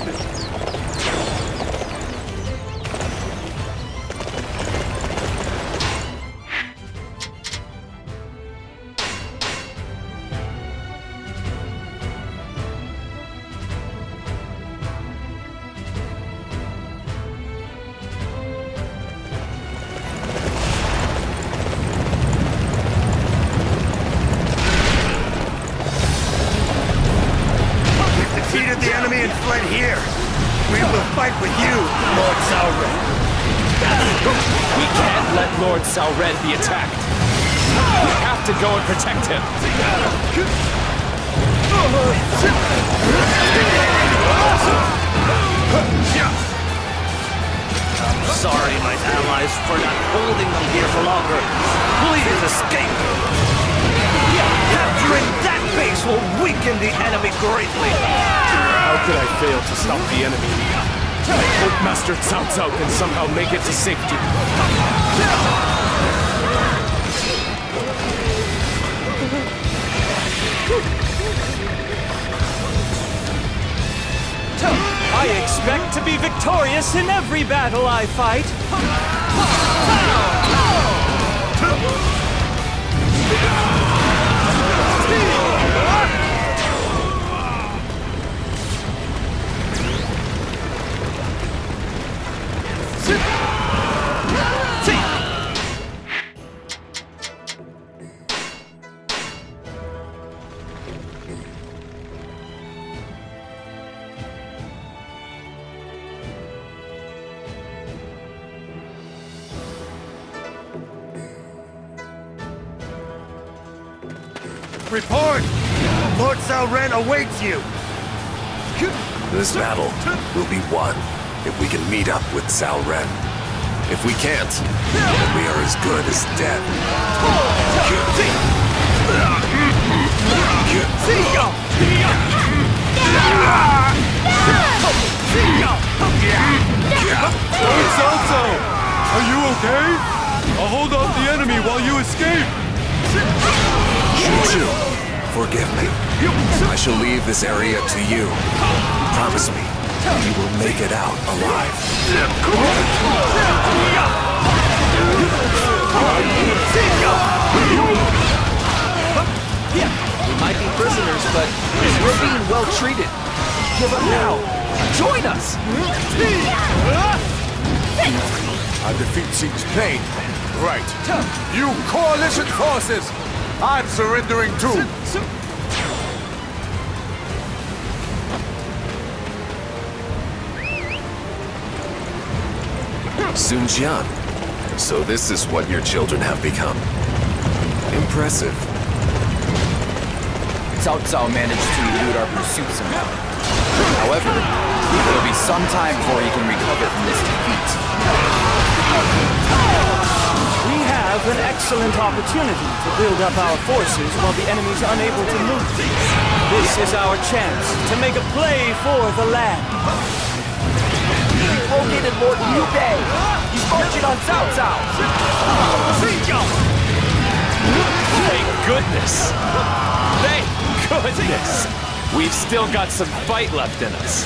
Defeated the enemy and fled here. We will fight with you, Lord Cao Ren. We can't let Lord Cao Ren be attacked. We have to go and protect him. I'm sorry, my allies, for not holding them here for longer. Please escape. Capturing that base will weaken the enemy greatly. How could I fail to stop the enemy? Hope Master Cao Cao can somehow make it to safety. I expect to be victorious in every battle I fight. Report! Lord Cao Ren awaits you! This battle will be won if we can meet up with Cao Ren. If we can't, then we are as good as dead. Cao Cao! Are you okay? I'll hold off the enemy while you escape! Zhou Yu, forgive me. I shall leave this area to you. Promise me, you will make it out alive. We might be prisoners, but we're being well treated. Give up now. Join us! Our defeat seems plain. Right. You coalition forces! I'm surrendering too! Sun Jian. So this is what your children have become. Impressive. Cao Cao managed to elude our pursuit somehow. However, it'll be some time before he can recover from this defeat. We have an excellent opportunity to build up our forces while the enemy's unable to move. This is our chance to make a play for the land. We've located Lord Liu Bei. He's marching on Cao Cao. Thank goodness! Thank goodness! We've still got some fight left in us.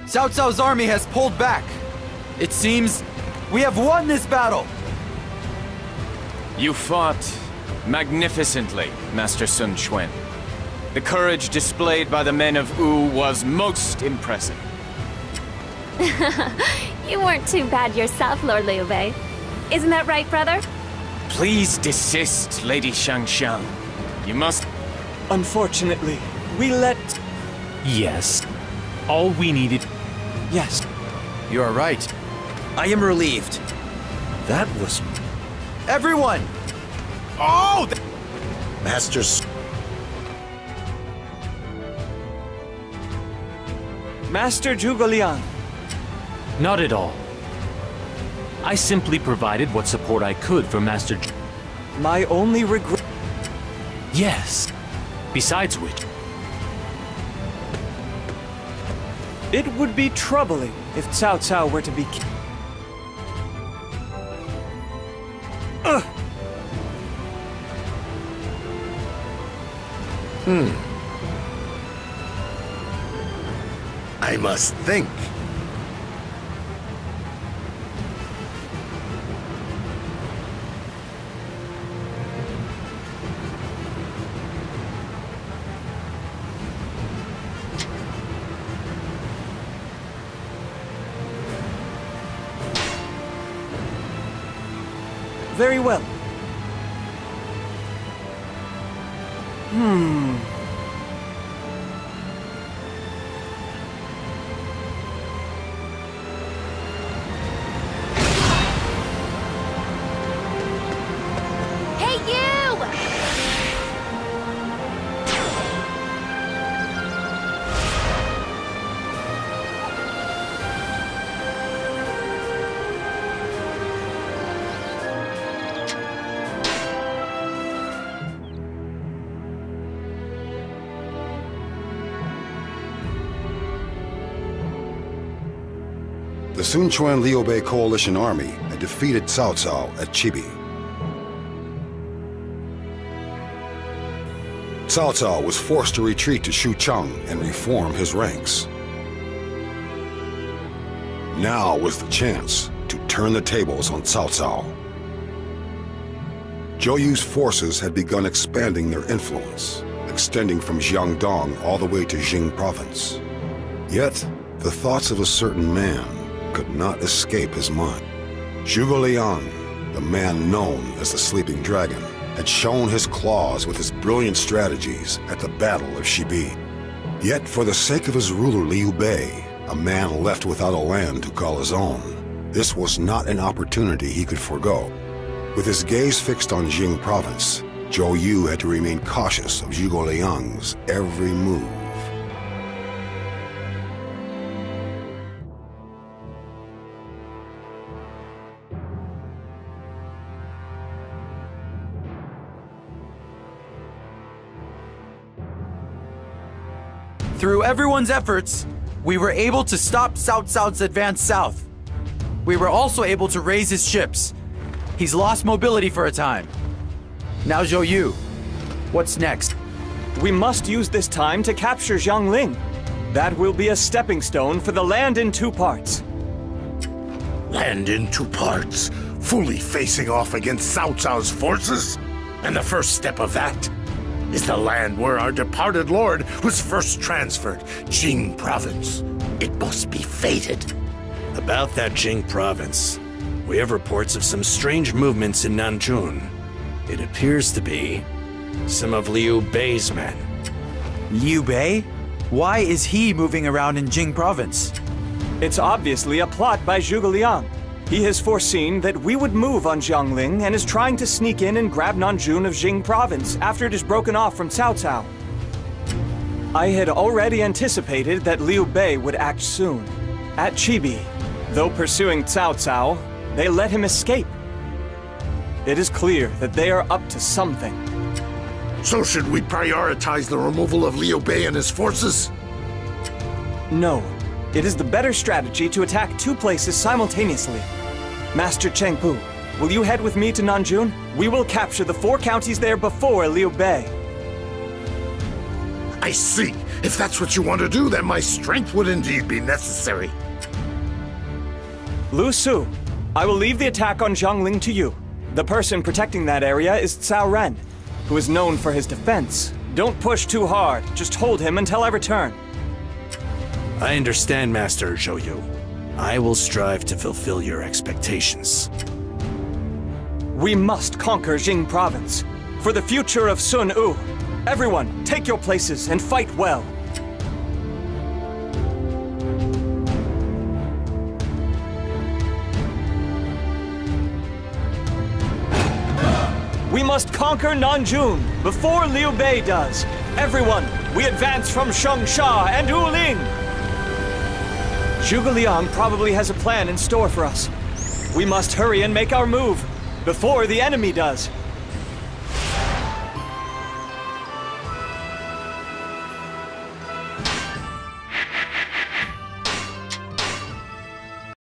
Cao Cao's army has pulled back. It seems we have won this battle. You fought magnificently, Master Sun Quan. The courage displayed by the men of Wu was most impressive. You weren't too bad yourself, Lord Liu Bei. Isn't that right, brother? Please desist, Lady Shangxiang. You must... Unfortunately, we let... Yes. All we needed... Yes. You are right. I am relieved. That was... Everyone! Oh! Masters... Master Zhuge Liang. Not at all. I simply provided what support I could for Master My only regret... Yes. Besides which... It would be troubling if Cao Cao were to be killed. I must think. Very well. Hey, you! The Sun Quan Liu Bei coalition army had defeated Cao Cao at Chibi. Cao Cao was forced to retreat to Xuchang and reform his ranks. Now was the chance to turn the tables on Cao Cao. Zhou Yu's forces had begun expanding their influence, extending from Jiangdong all the way to Jing province. Yet, the thoughts of a certain man could not escape his mind. Zhuge Liang, the man known as the Sleeping Dragon, had shown his claws with his brilliant strategies at the Battle of Shibi. Yet, for the sake of his ruler Liu Bei, a man left without a land to call his own, this was not an opportunity he could forgo. With his gaze fixed on Jing province, Zhou Yu had to remain cautious of Zhuge Liang's every move. Through everyone's efforts, we were able to stop Cao Cao's advance south. We were also able to raise his ships. He's lost mobility for a time. Now Zhou Yu, what's next? We must use this time to capture Jiangling. That will be a stepping stone for the land in two parts. Land in two parts, fully facing off against Cao Cao's forces? And the first step of that is the land where our departed lord was first transferred, Jing province. It must be fated. About that Jing province, we have reports of some strange movements in Nanjun. It appears to be some of Liu Bei's men. Liu Bei? Why is he moving around in Jing province? It's obviously a plot by Zhuge Liang. He has foreseen that we would move on Jiangling and is trying to sneak in and grab Nanjun of Jing province after it is broken off from Cao Cao. I had already anticipated that Liu Bei would act soon. At Chibi, though pursuing Cao Cao, they let him escape. It is clear that they are up to something. So should we prioritize the removal of Liu Bei and his forces? No. It is the better strategy to attack two places simultaneously. Master Chengpu, will you head with me to Nanjun? We will capture the 4 counties there before Liu Bei. I see. If that's what you want to do, then my strength would indeed be necessary. Lu Su, I will leave the attack on Jiangling to you. The person protecting that area is Cao Ren, who is known for his defense. Don't push too hard, just hold him until I return. I understand, Master Zhou Yu. I will strive to fulfill your expectations. We must conquer Jing province. For the future of Sun Wu. Everyone, take your places and fight well. We must conquer Nanjun before Liu Bei does. Everyone, we advance from Shengsha and Wuling. Zhuge Liang probably has a plan in store for us. We must hurry and make our move before the enemy does.